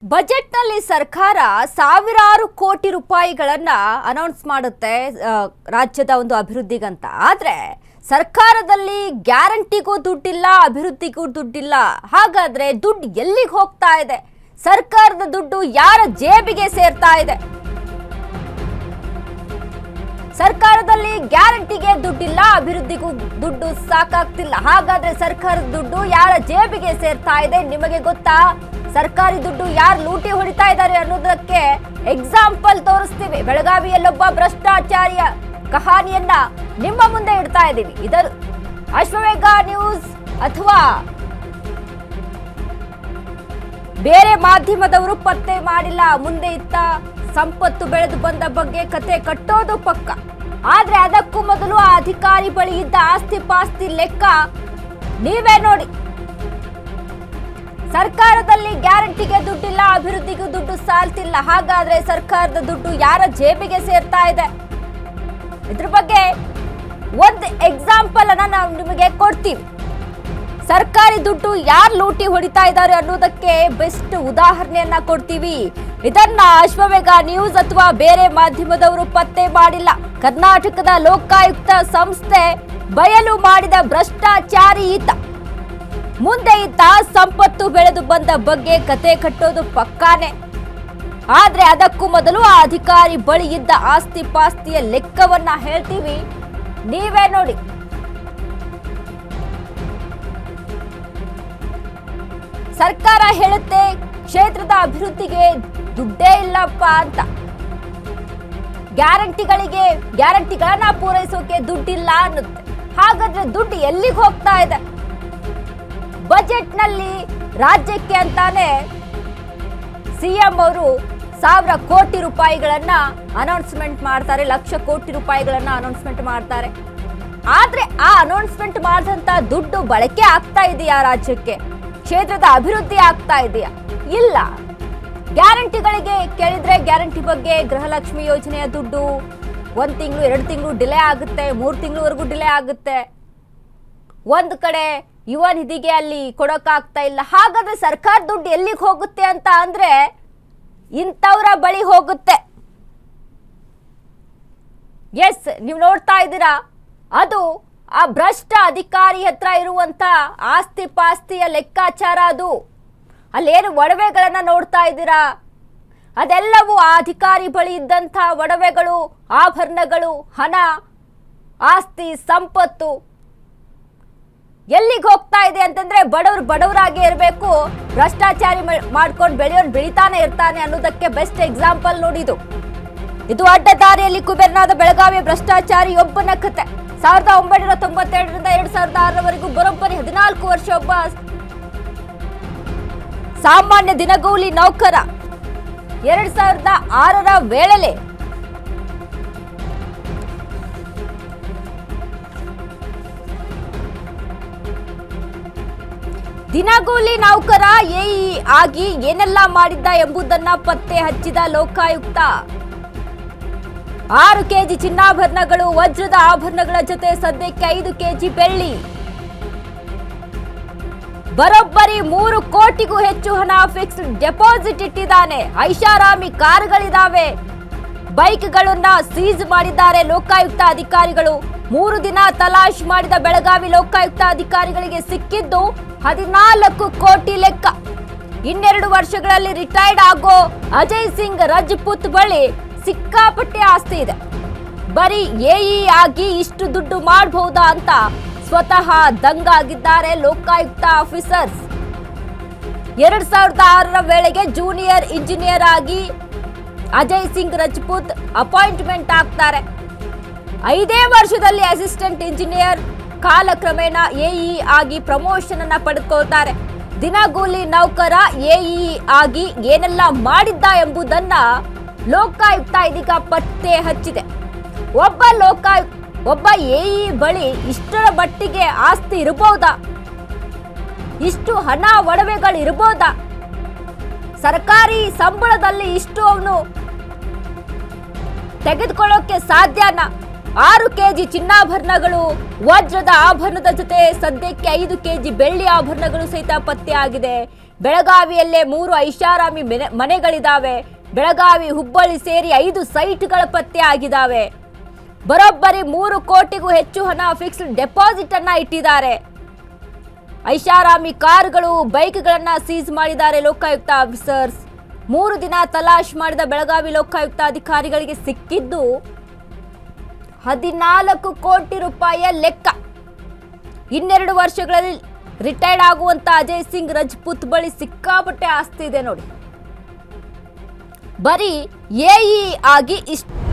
ಬಜೆಟ್ನಲ್ಲಿ ಸರ್ಕಾರ ಸಾವಿರಾರು ಕೋಟಿ ರೂಪಾಯಿಗಳನ್ನ ಅನೌನ್ಸ್ ಮಾಡುತ್ತೆ ರಾಜ್ಯದ ಒಂದು ಅಭಿವೃದ್ಧಿಗಂತ. ಆದ್ರೆ ಸರ್ಕಾರದಲ್ಲಿ ಗ್ಯಾರಂಟಿಗೂ ದುಡ್ಡಿಲ್ಲ, ಅಭಿವೃದ್ಧಿಗೂ ದುಡ್ಡಿಲ್ಲ. ಹಾಗಾದ್ರೆ ದುಡ್ಡು ಎಲ್ಲಿಗೆ ಹೋಗ್ತಾ ಇದೆ? ಸರ್ಕಾರದ ದುಡ್ಡು ಯಾರ ಜೇಬಿಗೆ ಸೇರ್ತಾ ಇದೆ? ಸರ್ಕಾರದಲ್ಲಿ ಗ್ಯಾರಂಟಿಗೆ ದುಡ್ಡಿಲ್ಲ, ಅಭಿವೃದ್ಧಿಗೂ ದುಡ್ಡು ಸಾಕಾಗ್ತಿಲ್ಲ. ಹಾಗಾದ್ರೆ ಸರ್ಕಾರದ ದುಡ್ಡು ಯಾರ ಜೇಬಿಗೆ ಸೇರ್ತಾ ಇದೆ? ನಿಮಗೆ ಗೊತ್ತಾ? ಸರ್ಕಾರಿ ದುಡ್ಡು ಯಾರು ಲೂಟಿ ಹೊಡಿತಾ ಇದ್ದಾರೆ ಅನ್ನೋದಕ್ಕೆ ಎಕ್ಸಾಂಪಲ್ ತೋರಿಸ್ತೀವಿ. ಬೆಳಗಾವಿಯಲ್ಲೊಬ್ಬ ಭ್ರಷ್ಟಾಚಾರಿಯ ಕಹಾನಿಯನ್ನ ನಿಮ್ಮ ಮುಂದೆ ಇಡ್ತಾ ಇದ್ದೀವಿ. ಇದರ ಅಶ್ವವೇಗ ನ್ಯೂಸ್ ಅಥವಾ ಬೇರೆ ಮಾಧ್ಯಮದವರು ಪತ್ತೆ ಮಾಡಿಲ್ಲ. ಮುಂದೆ ಇತ್ತ ಸಂಪತ್ತು ಬೆಳೆದು ಬಂದ ಬಗ್ಗೆ ಕತೆ ಕಟ್ಟೋದು ಪಕ್ಕ. ಆದ್ರೆ ಅದಕ್ಕೂ ಮೊದಲು ಆ ಅಧಿಕಾರಿ ಬಳಿ ಇದ್ದ ಆಸ್ತಿ ಪಾಸ್ತಿ ಲೆಕ್ಕ ನೀವೇ ನೋಡಿ. ಸರ್ಕಾರದಲ್ಲಿ ಗ್ಯಾರಂಟಿಗೆ ದುಡ್ಡಿಲ್ಲ, ಅಭಿವೃದ್ಧಿಗೂ ದುಡ್ಡು ಸಾಲ್ತಿಲ್ಲ. ಹಾಗಾದ್ರೆ ಸರ್ಕಾರದ ದುಡ್ಡು ಯಾರ ಜೇಬಿಗೆ ಸೇರ್ತಾ ಇದೆ? ಇದ್ರ ಬಗ್ಗೆ ಒಂದು ಎಕ್ಸಾಂಪಲ್ ಅನ್ನ ನಾವು ನಿಮಗೆ ಕೊಡ್ತೀವಿ. ಸರ್ಕಾರಿ ದುಡ್ಡು ಯಾರು ಲೂಟಿ ಹೊಡಿತಾ ಇದ್ದಾರೆ ಅನ್ನೋದಕ್ಕೆ ಬೆಸ್ಟ್ ಉದಾಹರಣೆಯನ್ನ ಕೊಡ್ತೀವಿ. ಇದನ್ನ ಅಶ್ವವೇಗ ನ್ಯೂಸ್ ಅಥವಾ ಬೇರೆ ಮಾಧ್ಯಮದವರು ಪತ್ತೆ ಮಾಡಿಲ್ಲ. ಕರ್ನಾಟಕದ ಲೋಕಾಯುಕ್ತ ಸಂಸ್ಥೆ ಬಯಲು ಮಾಡಿದ ಭ್ರಷ್ಟಾಚಾರಿ ಈತ. ಮುಂದೆ ಈತ ಸಂಪತ್ತು ಬೆಳೆದು ಬಂದ ಬಗ್ಗೆ ಕತೆ ಕಟ್ಟೋದು ಪಕ್ಕಾನೆ. ಆದ್ರೆ ಅದಕ್ಕೂ ಮೊದಲು ಆ ಅಧಿಕಾರಿ ಬಳಿ ಇದ್ದ ಆಸ್ತಿ ಪಾಸ್ತಿಯ ಲೆಕ್ಕವನ್ನ ಹೇಳ್ತೀವಿ, ನೀವೇ ನೋಡಿ. ಸರ್ಕಾರ ಹೇಳುತ್ತೆ ಕ್ಷೇತ್ರದ ಅಭಿವೃದ್ಧಿಗೆ ದುಡ್ಡೇ ಇಲ್ಲಪ್ಪ ಅಂತ. ಗ್ಯಾರಂಟಿಗಳನ್ನ ಪೂರೈಸೋಕೆ ದುಡ್ಡಿಲ್ಲ ಅನ್ನುತ್ತೆ. ಹಾಗಾದ್ರೆ ದುಡ್ಡು ಎಲ್ಲಿಗೆ ಹೋಗ್ತಾ ಇದೆ? ಬಜೆಟ್ ನಲ್ಲಿ ರಾಜ್ಯಕ್ಕೆ ಅಂತಾನೆ ಸಿಎಂ ಅವರು 1000 ಕೋಟಿ ರೂಪಾಯಿಗಳನ್ನ ಅನೌನ್ಸ್ಮೆಂಟ್ ಮಾಡ್ತಾರೆ, ಲಕ್ಷ ಕೋಟಿ ರೂಪಾಯಿಗಳನ್ನ ಅನೌನ್ಸ್ಮೆಂಟ್ ಮಾಡ್ತಾರೆ. ಆದ್ರೆ ಆ ಅನೌನ್ಸ್ಮೆಂಟ್ ಮಾಡಿದಂತ ದುಡ್ಡು ಬಳಕೆ ಆಗ್ತಾ ಇದೆಯಾ? ರಾಜ್ಯಕ್ಕೆ ಕ್ಷೇತ್ರದ ಅಭಿವೃದ್ಧಿ ಆಗ್ತಾ ಇದೆಯಾ? ಇಲ್ಲ. ಗ್ಯಾರಂಟಿಗಳಿಗೆ ಕೇಳಿದ್ರೆ ಗ್ಯಾರಂಟಿ ಬಗ್ಗೆ ಗೃಹಲಕ್ಷ್ಮಿ ಯೋಜನೆಯ ದುಡ್ಡು 1 ತಿಂಗಳು 2 ತಿಂಗಳು ಡಿಲೇ ಆಗುತ್ತೆ, 3 ತಿಂಗಳವರೆಗೂ ಡಿಲೇ ಆಗುತ್ತೆ. ಒಂದು ಕಡೆ ಯುವ ನಿಧಿಗೆ ಅಲ್ಲಿ ಕೊಡೋಕ್ಕಾಗ್ತಾ ಇಲ್ಲ. ಹಾಗಾದ್ರೆ ಸರ್ಕಾರ ದುಡ್ಡು ಎಲ್ಲಿಗೆ ಹೋಗುತ್ತೆ ಅಂತ ಅಂದ್ರೆ ಇಂಥವ್ರ ಬಳಿ ಹೋಗುತ್ತೆ. ಎಸ್, ನೀವು ನೋಡ್ತಾ ಇದ್ದೀರಾ, ಅದು ಆ ಭ್ರಷ್ಟ ಅಧಿಕಾರಿ ಹತ್ರ ಇರುವಂತ ಆಸ್ತಿ ಪಾಸ್ತಿಯ ಲೆಕ್ಕಾಚಾರ. ಅದು ಅಲ್ಲೇನು ಒಡವೆಗಳನ್ನ ನೋಡ್ತಾ ಇದ್ದೀರಾ, ಅದೆಲ್ಲವೂ ಆ ಅಧಿಕಾರಿ ಬಳಿ ಇದ್ದಂಥ ಒಡವೆಗಳು, ಆಭರಣಗಳು, ಹಣ, ಆಸ್ತಿ, ಸಂಪತ್ತು. ಎಲ್ಲಿಗೆ ಹೋಗ್ತಾ ಇದೆ ಅಂತಂದ್ರೆ ಬಡವರಾಗೇ ಇರಬೇಕು, ಭ್ರಷ್ಟಾಚಾರಿ ಮಾಡ್ಕೊಂಡು ಬೆಳಿತಾನೆ ಇರ್ತಾನೆ ಅನ್ನೋದಕ್ಕೆ ಬೆಸ್ಟ್ ಎಕ್ಸಾಂಪಲ್ ನೋಡಿದು. ಇದು ಅಡ್ಡ ದಾರಿಯಲ್ಲಿ ಕುಬೇರನಾದ ಬೆಳಗಾವಿಯ ಭ್ರಷ್ಟಾಚಾರಿ ಒಬ್ಬನ ಕತೆ. 1992ರಿಂದ 2006ರವರೆಗೂ ಬರೋಬ್ಬರಿ 14 ವರ್ಷ ಒಬ್ಬ ಸಾಮಾನ್ಯ ದಿನಗೂಲಿ ನೌಕರ 2006ರ ವೇಳೆಲೆ ದಿನಗೂಲಿ ನೌಕರ ಎಇ ಆಗಿ ಏನೆಲ್ಲ ಮಾಡಿದ್ದ ಎಂಬುದನ್ನ ಪತ್ತೆ ಹಚ್ಚಿದ ಲೋಕಾಯುಕ್ತ. 6 ಕೆಜಿ ಚಿನ್ನಾಭರಣಗಳು, ವಜ್ರದ ಆಭರಣಗಳ ಜೊತೆ ಸದ್ಯಕ್ಕೆ 5 ಕೆಜಿ ಬೆಳ್ಳಿ, ಬರೋಬ್ಬರಿ 3 ಕೋಟಿಗೂ ಹೆಚ್ಚು ಹಣ ಫಿಕ್ಸ್ಡ್ ಡೆಪಾಸಿಟ್ ಇಟ್ಟಿದ್ದಾನೆ. ಐಷಾರಾಮಿ ಕಾರುಗಳಿದಾವೆ, ಬೈಕ್ಗಳನ್ನ ಸೀಜ್ ಮಾಡಿದ್ದಾರೆ ಲೋಕಾಯುಕ್ತ ಅಧಿಕಾರಿಗಳು. 3 ದಿನ ತಲಾಶ್ ಮಾಡಿದ ಬೆಳಗಾವಿ ಲೋಕಾಯುಕ್ತ ಅಧಿಕಾರಿಗಳಿಗೆ ಸಿಕ್ಕಿದ್ದು 14 ಕೋಟಿ ಲೆಕ್ಕ. 2 ವರ್ಷಗಳಲ್ಲಿ ರಿಟೈರ್ಡ್ ಆಗೋ ಅಜಯ್ ಸಿಂಗ್ ರಜಪೂತ್ ಬಳಿ ಸಿಕ್ಕಾಪಟ್ಟೆ ಆಸ್ತಿ ಇದೆ. ಬರೀ ಎಇ ಆಗಿ ಇಷ್ಟು ದುಡ್ಡು ಮಾಡಬಹುದಾ ಅಂತ ಸ್ವತಃ ದಂಗಾಗಿದ್ದಾರೆ ಲೋಕಾಯುಕ್ತ ಆಫೀಸರ್ಸ್. 2006ರ ವೇಳೆಗೆ ಜೂನಿಯರ್ ಇಂಜಿನಿಯರ್ ಆಗಿ ಅಜಯ್ ಸಿಂಗ್ ರಜಪೂತ್ ಅಪಾಯಿಂಟ್ಮೆಂಟ್ ಆಗ್ತಾರೆ. 5 ವರ್ಷದಲ್ಲಿ ಅಸಿಸ್ಟೆಂಟ್ ಇಂಜಿನಿಯರ್, ಕಾಲಕ್ರಮೇಣ ಎಇ ಆಗಿ ಪ್ರಮೋಷನ್ ಅನ್ನ ಪಡೆದುಕೊಳ್ತಾರೆ. ದಿನಗೂಲಿ ನೌಕರ ಎಇ ಆಗಿ ಏನೆಲ್ಲ ಮಾಡಿದ್ದ ಎಂಬುದನ್ನ ಲೋಕಾಯುಕ್ತ ಇದೀಗ ಪತ್ತೆ ಹಚ್ಚಿದೆ. ಒಬ್ಬ ಎಇ ಬಳಿ ಇಷ್ಟರ ಮಟ್ಟಿಗೆ ಆಸ್ತಿ ಇರಬಹುದಾ? ಇಷ್ಟು ಹಣ ಒಡವೆಗಳು ಇರಬಹುದಾ? ಸರ್ಕಾರಿ ಸಂಬಳದಲ್ಲಿ ಇಷ್ಟು ಅವನು ತೆಗೆದುಕೊಳ್ಳೋಕೆ ಸಾಧ್ಯನಾ? 6 ಕೆಜಿ ಚಿನ್ನಾಭರಣಗಳು, ವಜ್ರದ ಆಭರಣದ ಜೊತೆ ಸದ್ಯಕ್ಕೆ 5 ಕೆಜಿ ಬೆಳ್ಳಿ ಆಭರಣಗಳು ಸಹಿತ ಪತ್ತೆ ಆಗಿದೆ. ಬೆಳಗಾವಿಯಲ್ಲೇ 3 ಐಷಾರಾಮಿ ಮನೆಗಳಿದಾವೆ. ಬೆಳಗಾವಿ, ಹುಬ್ಬಳ್ಳಿ ಸೇರಿ 5 ಸೈಟ್ಗಳ ಪತ್ತೆ ಆಗಿದ್ದಾವೆ. ಬರೋಬ್ಬರಿ 3 ಕೋಟಿಗೂ ಹೆಚ್ಚು ಹಣ ಫಿಕ್ಸ್ಡ್ ಡೆಪಾಸಿಟ್ ಅನ್ನ ಇಟ್ಟಿದ್ದಾರೆ. ಐಷಾರಾಮಿ ಕಾರುಗಳು, ಬೈಕ್ಗಳನ್ನ ಸೀಸ್ ಮಾಡಿದ್ದಾರೆ ಲೋಕಾಯುಕ್ತ ಆಫೀಸರ್ಸ್. 3 ದಿನ ತಲಾಶ್ ಮಾಡಿದ ಬೆಳಗಾವಿ ಲೋಕಾಯುಕ್ತ ಅಧಿಕಾರಿಗಳಿಗೆ ಸಿಕ್ಕಿದ್ದು 14 ಕೋಟಿ ರೂಪಾಯಿಯ ಲೆಕ್ಕ. 2 ವರ್ಷಗಳಲ್ಲಿ ರಿಟೈರ್ಡ್ ಆಗುವಂತ ಅಜಯ್ ಸಿಂಗ್ ರಜಪೂತ್ ಬಳಿ ಸಿಕ್ಕಾಪಟ್ಟೆ ಆಸ್ತಿ ಇದೆ ನೋಡಿ. ಬರೀ ಎಇ ಆಗಿ ಇಷ್ಟು